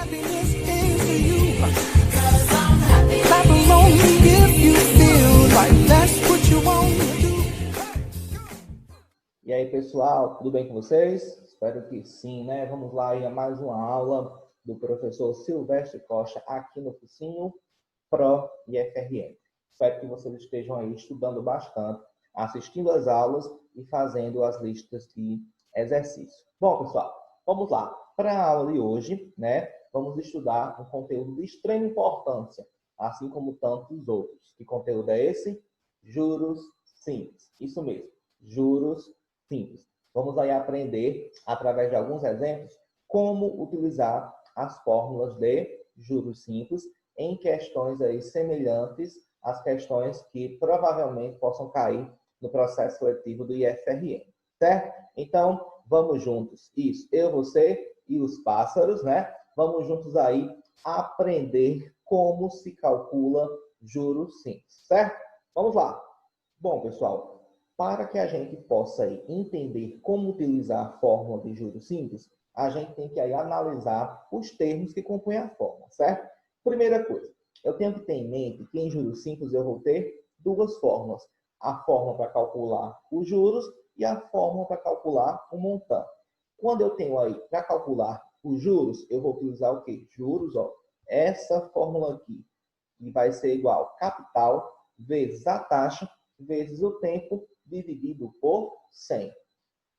Happiness is for you. 'Cause I'm happy. Clap along if you feel like that's what you want to do. E aí, pessoal, tudo bem com vocês? Espero que sim, né? Vamos lá aí a mais uma aula do professor Silvestre Costa aqui no Focinho Pro IFRN. Espero que vocês estejam aí estudando bastante, assistindo às aulas e fazendo as listas de exercício. Bom, pessoal, vamos lá. Para a aula de hoje, né, vamos estudar um conteúdo de extrema importância, assim como tantos outros. Que conteúdo é esse? Juros simples. Isso mesmo, juros simples. Vamos aí aprender, através de alguns exemplos, como utilizar as fórmulas de juros simples em questões aí semelhantes às questões que provavelmente possam cair no processo seletivo do IFRN, certo? Então, vamos juntos. Isso, eu, você e os pássaros, né? Vamos juntos aí aprender como se calcula juros simples, certo? Vamos lá. Bom, pessoal, para que a gente possa aí entender como utilizar a fórmula de juros simples, a gente tem que aí analisar os termos que compõem a fórmula, certo? Primeira coisa, eu tenho que ter em mente que em juros simples eu vou ter duas fórmulas. A fórmula para calcular os juros e a fórmula para calcular o montante. Quando eu tenho aí para calcular os juros, eu vou utilizar o quê? Juros, ó, essa fórmula aqui, que vai ser igual capital vezes a taxa vezes o tempo dividido por 100.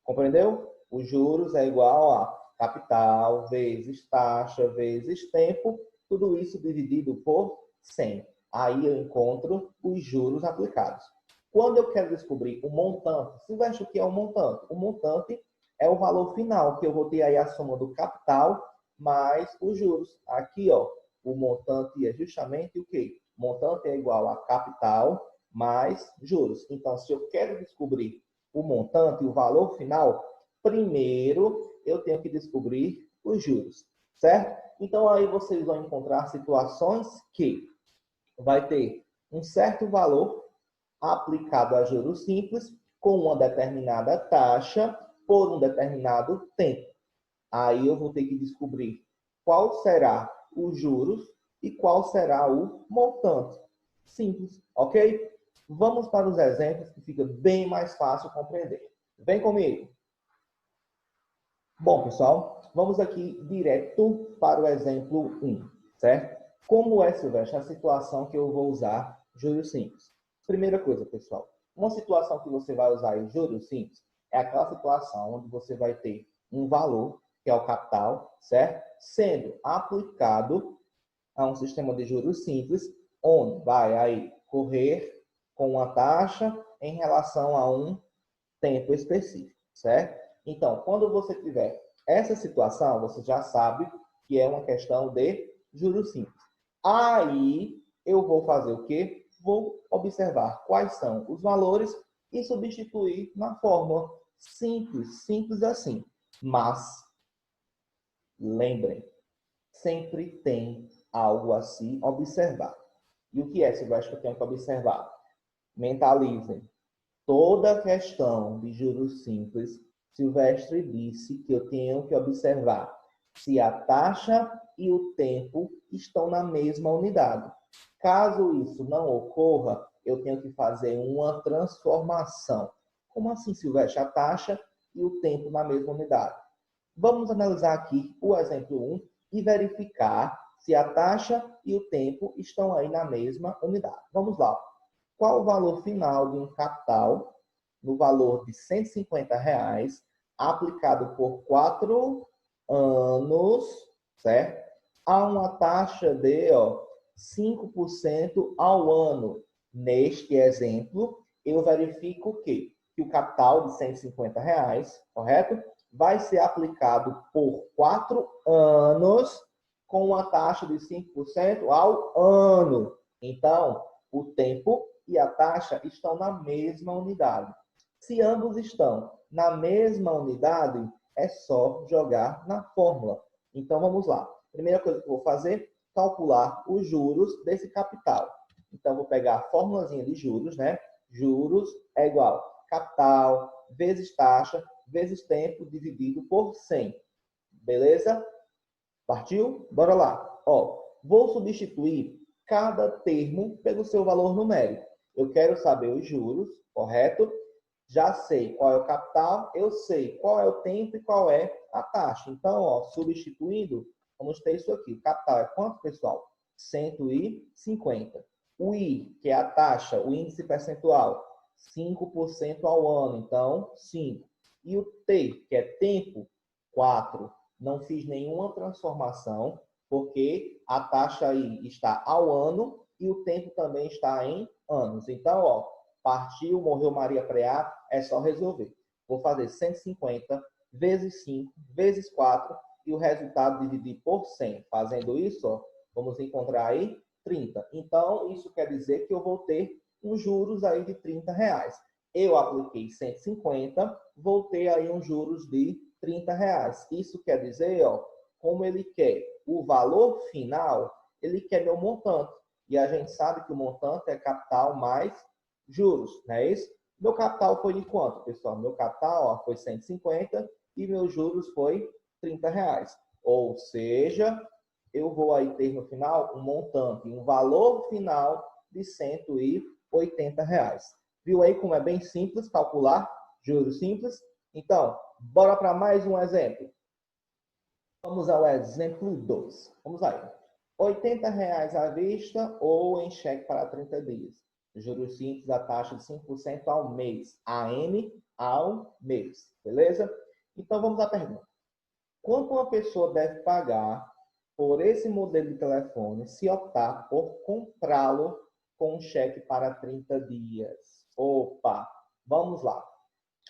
Compreendeu? Os juros é igual a capital vezes taxa vezes tempo, tudo isso dividido por 100. Aí eu encontro os juros aplicados. Quando eu quero descobrir o montante, Silvestre, o que é o montante? O montante é o valor final, que eu vou ter aí a soma do capital mais os juros. Aqui, ó, o montante é justamente o quê? O montante é igual a capital mais juros. Então, se eu quero descobrir o montante, o valor final, primeiro eu tenho que descobrir os juros, certo? Então, aí vocês vão encontrar situações que vai ter um certo valor aplicado a juros simples com uma determinada taxa por um determinado tempo. Aí eu vou ter que descobrir qual será os juros e qual será o montante. Simples, ok? Vamos para os exemplos que fica bem mais fácil compreender. Vem comigo. Bom, pessoal, vamos aqui direto para o exemplo 1, certo? Como é, Silvestre, a situação que eu vou usar juros simples? Primeira coisa, pessoal, uma situação que você vai usar em juros simples é aquela situação onde você vai ter um valor, que é o capital, certo? Sendo aplicado a um sistema de juros simples, onde vai aí correr com uma taxa em relação a um tempo específico, certo? Então, quando você tiver essa situação, você já sabe que é uma questão de juros simples. Aí, eu vou fazer o quê? Vou observar quais são os valores e substituir na fórmula. Simples, simples assim. Mas, lembrem, sempre tem algo a se observar. E o que é, Silvestre, que eu tenho que observar? Mentalizem. Toda questão de juros simples, Silvestre disse que eu tenho que observar se a taxa e o tempo estão na mesma unidade. Caso isso não ocorra, eu tenho que fazer uma transformação. Como assim, Silvestre? A taxa e o tempo na mesma unidade. Vamos analisar aqui o exemplo 1 e verificar se a taxa e o tempo estão aí na mesma unidade. Vamos lá. Qual o valor final de um capital no valor de R$ 150 aplicado por 4 anos, certo? A uma taxa de 5% ao ano. Neste exemplo, eu verifico que o capital de R$ 150, correto? Vai ser aplicado por 4 anos com uma taxa de 5% ao ano. Então, o tempo e a taxa estão na mesma unidade. Se ambos estão na mesma unidade, é só jogar na fórmula. Então, vamos lá. Primeira coisa que eu vou fazer, calcular os juros desse capital. Então, vou pegar a formulazinha de juros, né? Juros é igual capital vezes taxa vezes tempo dividido por 100. Beleza? Partiu? Bora lá. Ó, vou substituir cada termo pelo seu valor numérico. Eu quero saber os juros, correto? Já sei qual é o capital, eu sei qual é o tempo e qual é a taxa. Então, ó, substituindo, vamos ter isso aqui. O capital é quanto, pessoal? 150. O I, que é a taxa, o índice percentual, 5% ao ano. Então, 5. E o T, que é tempo, 4. Não fiz nenhuma transformação, porque a taxa aí está ao ano e o tempo também está em anos. Então, ó, partiu, morreu Maria Preá, é só resolver. Vou fazer 150 vezes 5 vezes 4 e o resultado dividir por 100. Fazendo isso, ó, vamos encontrar aí 30. Então, isso quer dizer que eu vou ter uns juros aí de R$30. Eu apliquei 150, vou ter aí uns juros de R$30. Isso quer dizer, ó, como ele quer o valor final, ele quer meu montante. E a gente sabe que o montante é capital mais juros, não é isso? Meu capital foi de quanto, pessoal? Meu capital, ó, foi 150 e meus juros foi R$30. Ou seja, eu vou aí ter no final um montante, um valor final de R$180. Viu aí como é bem simples calcular juros simples? Então, bora para mais um exemplo. Vamos ao exemplo 2. Vamos aí. R$80 à vista ou em cheque para 30 dias. Juros simples, a taxa de 5% ao mês. AM ao mês. Beleza? Então, vamos à pergunta. Quanto uma pessoa deve pagar por esse modelo de telefone se optar por comprá-lo com um cheque para 30 dias? Opa! Vamos lá.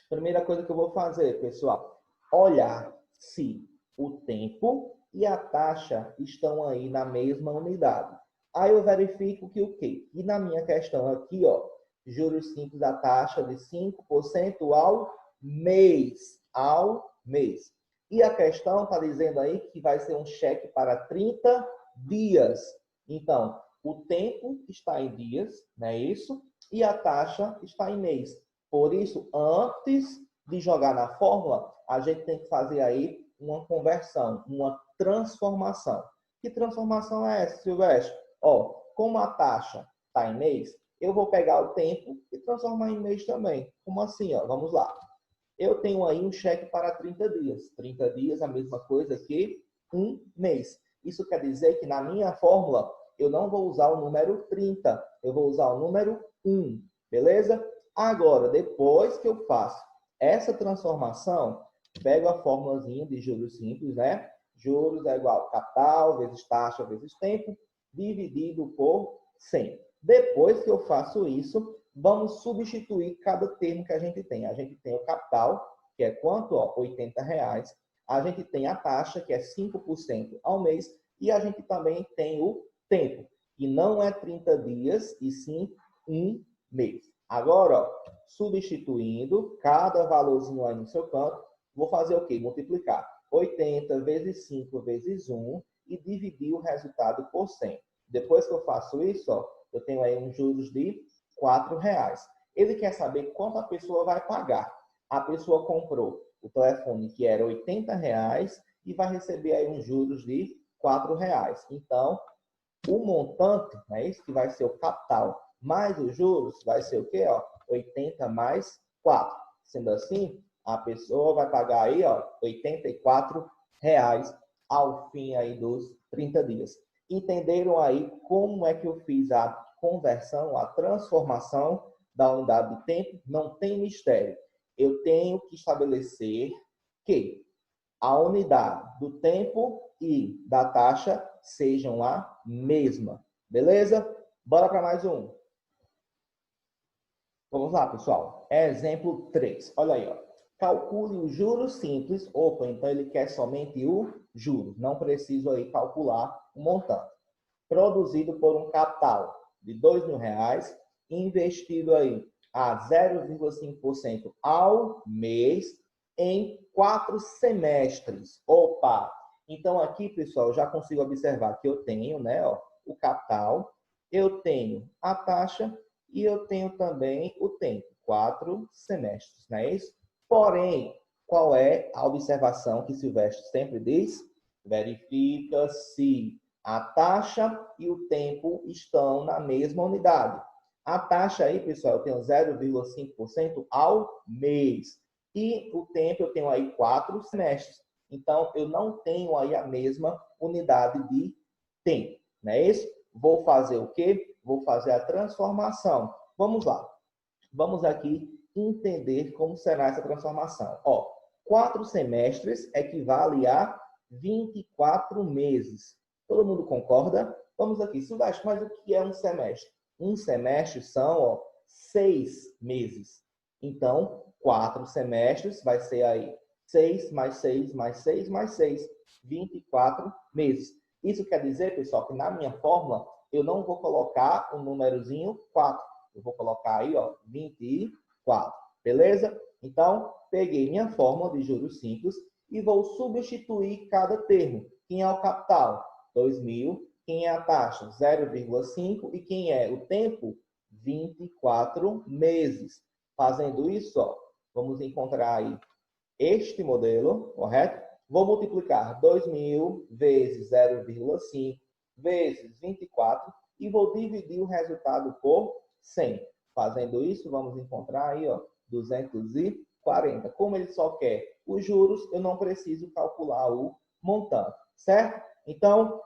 Primeira coisa que eu vou fazer, pessoal, olhar se o tempo e a taxa estão aí na mesma unidade. Aí eu verifico que o quê? E na minha questão aqui, ó, juros simples da taxa de 5% ao mês. Ao mês. E a questão está dizendo aí que vai ser um cheque para 30 dias. Então, o tempo está em dias, não é isso? E a taxa está em mês. Por isso, antes de jogar na fórmula, a gente tem que fazer aí uma conversão, uma transformação. Que transformação é essa, Silvestre? Ó, como a taxa está em mês, eu vou pegar o tempo e transformar em mês também. Como assim? Ó? Vamos lá. Eu tenho aí um cheque para 30 dias. 30 dias é a mesma coisa que um mês. Isso quer dizer que na minha fórmula, eu não vou usar o número 30, eu vou usar o número 1. Beleza? Agora, depois que eu faço essa transformação, pego a formulazinha de juros simples, né? Juros é igual a capital vezes taxa vezes tempo, dividido por 100. Depois que eu faço isso, vamos substituir cada termo que a gente tem. A gente tem o capital, que é quanto? Ó, R$80. A gente tem a taxa, que é 5% ao mês. E a gente também tem o tempo, que não é 30 dias, e sim um mês. Agora, ó, substituindo cada valorzinho aí no seu canto, vou fazer o quê? Multiplicar 80 vezes 5 vezes 1 e dividir o resultado por 100. Depois que eu faço isso, ó, eu tenho aí uns juros de R$4. Ele quer saber quanto a pessoa vai pagar. A pessoa comprou o telefone que era R$80 e vai receber aí uns juros de R$4. Então, o montante, né, isso que vai ser o capital mais os juros, vai ser o quê? Ó, 80 mais 4. Sendo assim, a pessoa vai pagar aí, ó, R$84 ao fim aí dos 30 dias. Entenderam aí como é que eu fiz a conversão, a transformação da unidade de tempo? Não tem mistério. Eu tenho que estabelecer que a unidade do tempo e da taxa sejam a mesma. Beleza? Bora para mais um. Vamos lá, pessoal. Exemplo 3. Olha aí, ó. Calcule o juros simples. Opa, então ele quer somente o juro. Não preciso aí calcular o montante. Produzido por um capital de R$2.000, investido aí a 0,5% ao mês em 4 semestres. Opa! Então aqui, pessoal, já consigo observar que eu tenho, né, ó, o capital, eu tenho a taxa e eu tenho também o tempo, 4 semestres, não é isso? Porém, qual é a observação que Silvestre sempre diz? verifica se a taxa e o tempo estão na mesma unidade. A taxa aí, pessoal, eu tenho 0,5% ao mês. E o tempo eu tenho aí 4 semestres. Então, eu não tenho aí a mesma unidade de tempo. Não é isso? Vou fazer o quê? Vou fazer a transformação. Vamos lá. Vamos aqui entender como será essa transformação. 4 semestres equivale a 24 meses. Todo mundo concorda? Vamos aqui. Silvestre, mas o que é um semestre? Um semestre são 6 meses. Então, 4 semestres vai ser aí 6 mais 6 mais 6 mais 6. 24 meses. Isso quer dizer, pessoal, que na minha fórmula eu não vou colocar o númerozinho 4. Eu vou colocar aí, 24. Beleza? Então, peguei minha fórmula de juros simples e vou substituir cada termo. Quem é o capital? 2.000. Quem é a taxa? 0,5. E quem é o tempo? 24 meses. Fazendo isso, vamos encontrar aí este modelo, correto? Vou multiplicar 2.000 vezes 0,5 vezes 24 e vou dividir o resultado por 100. Fazendo isso, vamos encontrar aí, 240. Como ele só quer os juros, eu não preciso calcular o montante, certo? Então,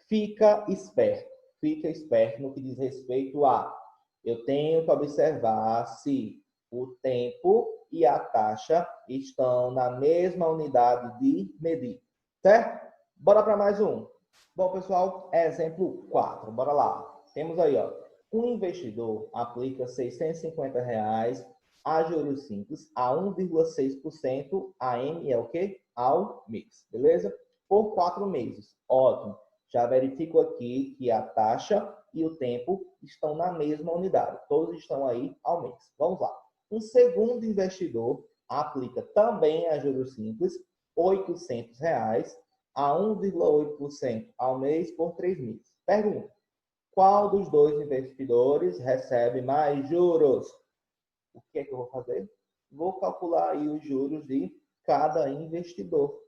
fica esperto no que diz respeito a eu tenho que observar se o tempo e a taxa estão na mesma unidade de medir, certo? Bora para mais um. Bom, pessoal, exemplo 4. Bora lá. Temos aí, um investidor aplica R$ 650 a juros simples a 1,6% AM é o quê? Ao mês, beleza? Por 4 meses. Ótimo. Já verifico aqui que a taxa e o tempo estão na mesma unidade. Todos estão aí ao mês. Vamos lá. Um segundo investidor aplica também a juros simples, R$ 800 a 1,8% ao mês por 3 meses. Pergunta: qual dos dois investidores recebe mais juros? O que é que eu vou fazer? Vou calcular aí os juros de cada investidor.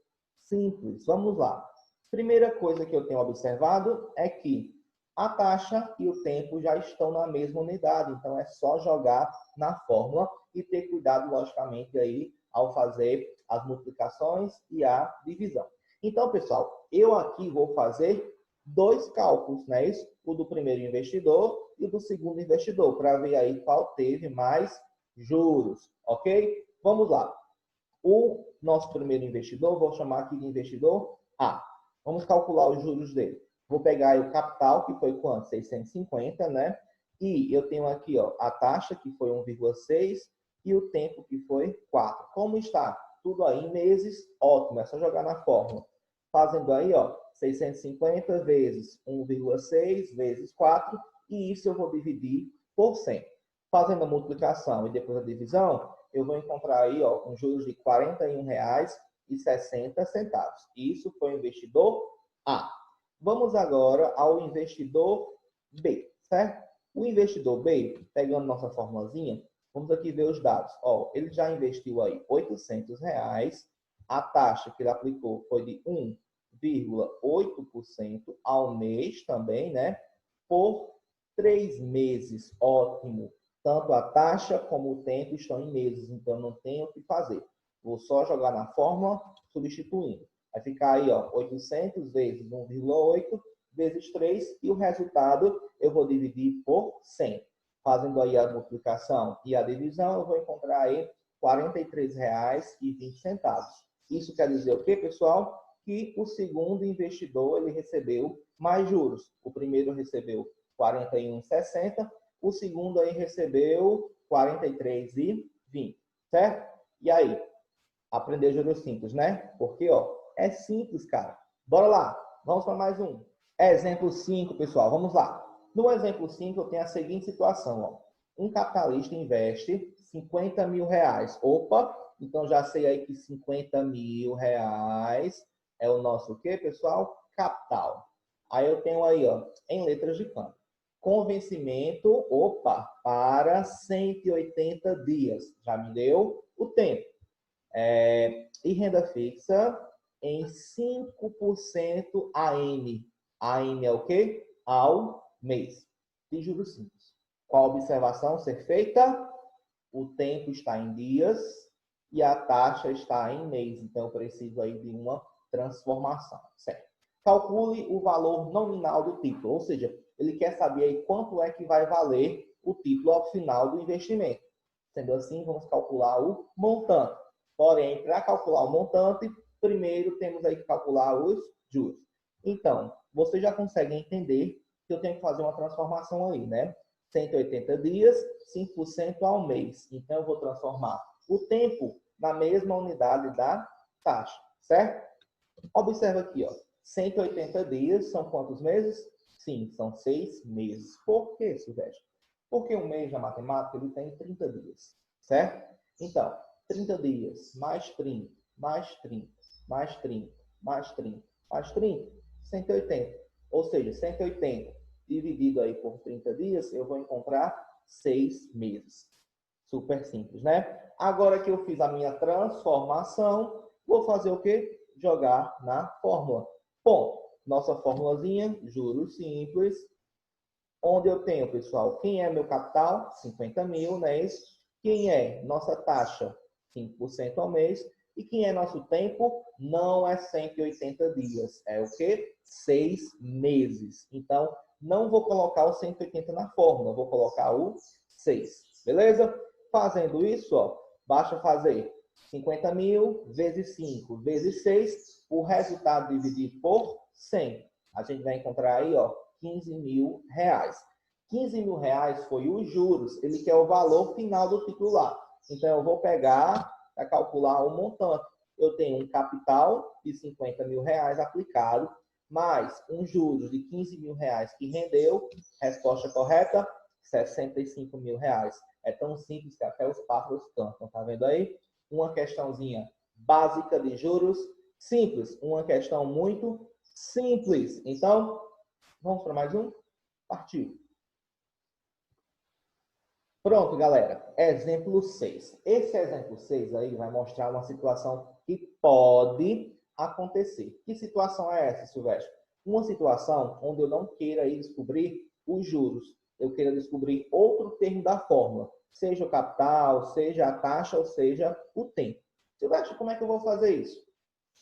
Simples. Vamos lá. Primeira coisa que eu tenho observado é que a taxa e o tempo já estão na mesma unidade, então é só jogar na fórmula e ter cuidado, logicamente, aí ao fazer as multiplicações e a divisão. Então, pessoal, eu aqui vou fazer 2 cálculos, né? Isso, o do primeiro investidor e o do segundo investidor, para ver aí qual teve mais juros, ok? Vamos lá. O nosso primeiro investidor, vou chamar aqui de investidor A. Vamos calcular os juros dele. Vou pegar aí o capital, que foi quanto? 650, né? E eu tenho aqui, a taxa, que foi 1,6, e o tempo, que foi 4. Como está? Tudo aí em meses, ótimo, é só jogar na fórmula. Fazendo aí, 650 vezes 1,6 vezes 4, e isso eu vou dividir por 100. Fazendo a multiplicação e depois a divisão, eu vou encontrar aí, um juros de R$ 41,60. Isso foi o investidor A. Vamos agora ao investidor B, certo? O investidor B, pegando nossa formulazinha, vamos aqui ver os dados. Ele já investiu aí R$ 800, a taxa que ele aplicou foi de 1,8% ao mês também, né? Por 3 meses, ótimo. Tanto a taxa como o tempo estão em meses, então não tenho o que fazer. Vou só jogar na fórmula, substituindo. Vai ficar aí, 800 vezes 1,8 vezes 3, e o resultado eu vou dividir por 100. Fazendo aí a multiplicação e a divisão, eu vou encontrar aí R$ 43,20. Isso quer dizer o quê, pessoal? Que o segundo investidor ele recebeu mais juros. O primeiro recebeu R$ 41,60, o segundo aí recebeu R$ 43,20, certo? E aí? Aprender juros simples, né? Porque, é simples, cara. Bora lá. Vamos para mais um. Exemplo 5, pessoal. Vamos lá. No exemplo 5, eu tenho a seguinte situação, Um capitalista investe R$ 50 mil. Opa, então já sei aí que R$ 50 mil é o nosso o quê, pessoal? Capital. Aí eu tenho aí, em letras de câmbio. Com vencimento, para 180 dias. Já me deu o tempo. E renda fixa, em 5% AM. AM é o quê? Ao mês. De juros simples. Qual a observação a ser feita? O tempo está em dias e a taxa está em mês. Então, eu preciso aí de uma transformação, certo? Calcule o valor nominal do título, ou seja, ele quer saber aí quanto é que vai valer o título ao final do investimento. Sendo assim, vamos calcular o montante. Porém, para calcular o montante, primeiro temos aí que calcular os juros. Então, você já consegue entender que eu tenho que fazer uma transformação aí, né? 180 dias, 5% ao mês. Então, eu vou transformar o tempo na mesma unidade da taxa, certo? Observa aqui, ó. 180 dias são quantos meses? Sim, são 6 meses. Por que, Silvestre? Porque um mês na matemática ele tem 30 dias, certo? Então, 30 dias mais 30, mais 30, mais 30, mais 30, mais 30, 180. Ou seja, 180 dividido aí por 30 dias, eu vou encontrar 6 meses. Super simples, né? Agora que eu fiz a minha transformação, vou fazer o quê? Jogar na fórmula. Bom, nossa formulazinha, juros simples, onde eu tenho, pessoal, quem é meu capital? 50 mil, né? Quem é nossa taxa? 5% ao mês. E quem é nosso tempo? Não é 180 dias. É o quê? 6 meses. Então, não vou colocar o 180 na fórmula, vou colocar o 6. Beleza? Fazendo isso, ó, basta fazer 50 mil vezes 5 vezes 6, o resultado dividido por 100. A gente vai encontrar aí, ó, 15 mil reais. 15 mil reais foi os juros, ele quer o valor final do titular. Então, eu vou pegar para calcular o montante. Eu tenho um capital de 50 mil reais aplicado, mais um juros de 15 mil reais que rendeu. Resposta correta, 65 mil reais. É tão simples que até os pássaros cantam, tá vendo aí? Uma questãozinha básica de juros, simples. Uma questão muito simples. Então, vamos para mais um? Partiu. Pronto, galera. Exemplo 6. Esse exemplo 6 aí vai mostrar uma situação que pode acontecer. Que situação é essa, Silvestre? Uma situação onde eu não queira aí descobrir os juros. Eu queira descobrir outro termo da fórmula. Seja o capital, seja a taxa, ou seja o tempo. Silvestre, como é que eu vou fazer isso?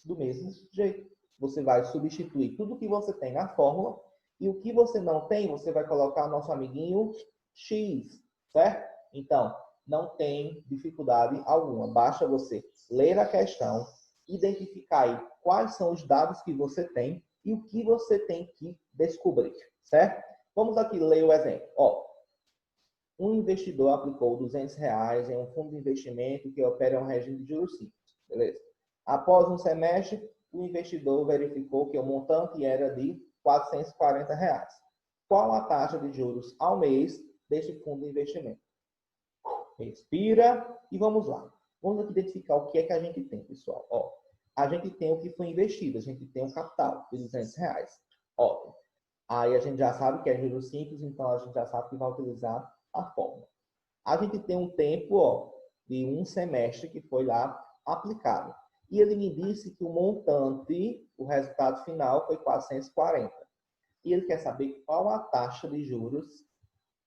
Do mesmo jeito. Você vai substituir tudo que você tem na fórmula e o que você não tem, você vai colocar nosso amiguinho X, certo? Então, não tem dificuldade alguma. Basta você ler a questão, identificar aí quais são os dados que você tem e o que você tem que descobrir, certo? Vamos aqui ler o exemplo. Ó, um investidor aplicou R$200 em um fundo de investimento que opera um regime de juros simples, beleza? Após um semestre, o investidor verificou que o montante era de R$440. Qual a taxa de juros ao mês deste fundo de investimento? Respira e vamos lá. Vamos aqui identificar o que é que a gente tem, pessoal. Ó, a gente tem o que foi investido, a gente tem um capital de R$200. Ótimo. Aí a gente já sabe que é juros simples, então a gente já sabe que vai utilizar a fórmula. A gente tem um tempo, ó, de um semestre que foi lá aplicado. E ele me disse que o montante, o resultado final foi 440. E ele quer saber qual a taxa de juros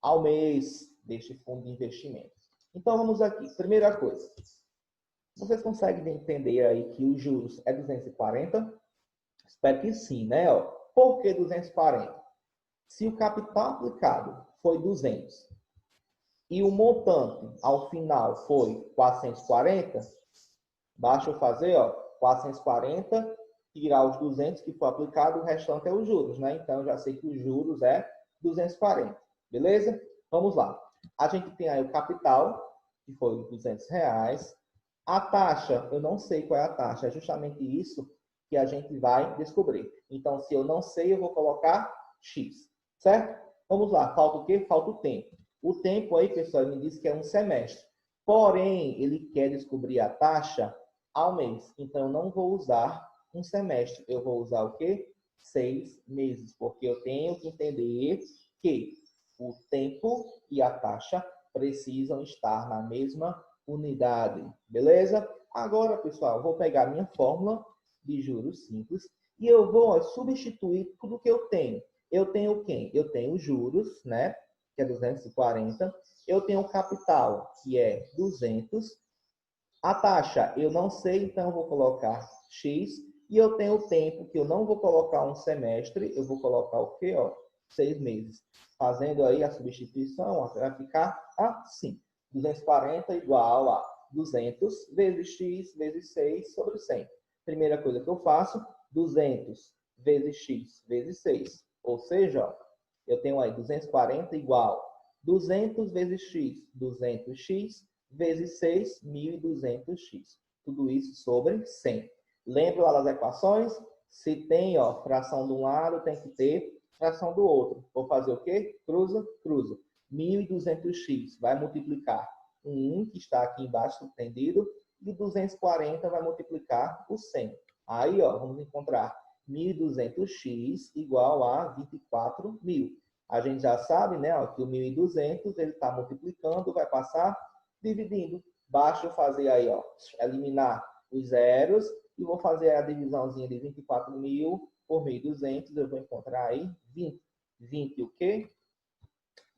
ao mês deste fundo de investimento. Então, vamos aqui. Primeira coisa. Vocês conseguem entender aí que os juros é 240? Espero que sim, né? Ó, por que 240? Se o capital aplicado foi 200 e o montante ao final foi 440, basta eu fazer, ó, 440, tirar os 200 que foi aplicado, o restante é os juros, né? Então, eu já sei que os juros é 240, beleza? Vamos lá. A gente tem aí o capital, que foi R$200. A taxa, eu não sei qual é a taxa, é justamente isso que a gente vai descobrir. Então, se eu não sei, eu vou colocar X, certo? Vamos lá, falta o quê? Falta o tempo. O tempo aí, pessoal, ele me disse que é um semestre. Porém, ele quer descobrir a taxa ao mês. Então, eu não vou usar um semestre. Eu vou usar o quê? 6 meses. Porque eu tenho que entender que o tempo e a taxa precisam estar na mesma unidade. Beleza? Agora, pessoal, vou pegar minha fórmula de juros simples e eu vou substituir tudo que eu tenho. Eu tenho quem? Eu tenho juros, né? Que é 240. Eu tenho capital, que é 200. A taxa eu não sei, então eu vou colocar X. E eu tenho o tempo, que eu não vou colocar um semestre, eu vou colocar o quê? Ó, 6 meses. Fazendo aí a substituição, ó, vai ficar assim. 240 igual a 200 vezes X vezes 6 sobre 100. Primeira coisa que eu faço, 200 vezes X vezes 6. Ou seja, ó, eu tenho aí 240 igual 200 vezes X, 200x vezes 6, 1.200x. Tudo isso sobre 100. Lembra lá das equações? Se tem, ó, fração de um lado, tem que ter fração do outro. Vou fazer o quê? Cruza, cruza. 1.200x vai multiplicar o 1, que está aqui embaixo subtendido, e 240 vai multiplicar o 100. Aí, ó, vamos encontrar 1.200x igual a 24.000. A gente já sabe, né, ó, que o 1.200 ele está multiplicando, vai passar dividindo. Basta eu fazer aí, ó, eliminar os zeros e vou fazer a divisãozinha de 24.000 por 1.200, eu vou encontrar aí 20. 20 o quê?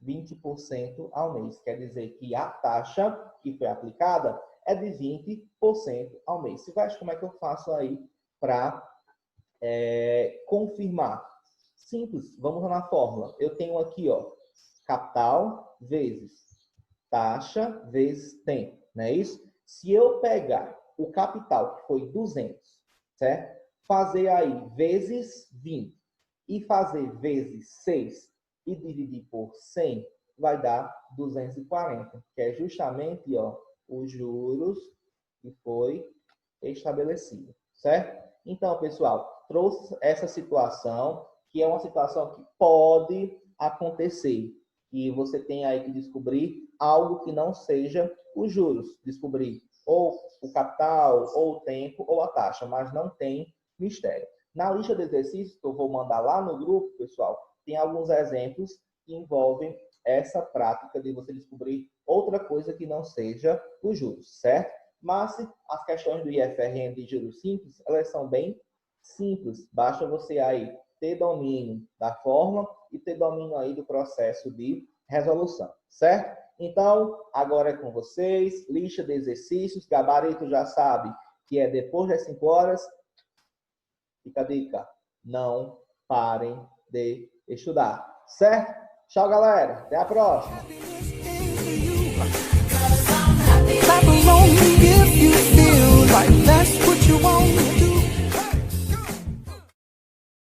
20% ao mês. Quer dizer que a taxa que foi aplicada é de 20% ao mês. Você vai ver como é que eu faço aí para confirmar? Simples, vamos na fórmula. Eu tenho aqui, ó, capital vezes taxa vezes tempo, não é isso? Se eu pegar o capital, que foi 200, certo? Fazer aí vezes 20 e fazer vezes 6 e dividir por 100, vai dar 240, que é justamente, ó, os juros que foi estabelecido, certo? Então, pessoal, trouxe essa situação, que é uma situação que pode acontecer, e você tem aí que descobrir algo que não seja os juros, descobrir ou o capital, ou o tempo, ou a taxa, mas não tem mistério. Na lista de exercícios que eu vou mandar lá no grupo, pessoal, tem alguns exemplos que envolvem essa prática de você descobrir outra coisa que não seja os juros, certo? Mas as questões do IFRN de juros simples, elas são bem simples. Basta você aí ter domínio da fórmula e ter domínio aí do processo de resolução, certo? Então, agora é com vocês, lista de exercícios, gabarito já sabe que é depois das 5 horas. Fica a dica, não parem de estudar, certo? Tchau, galera. Até a próxima. Clap along if you feel like that's what you want.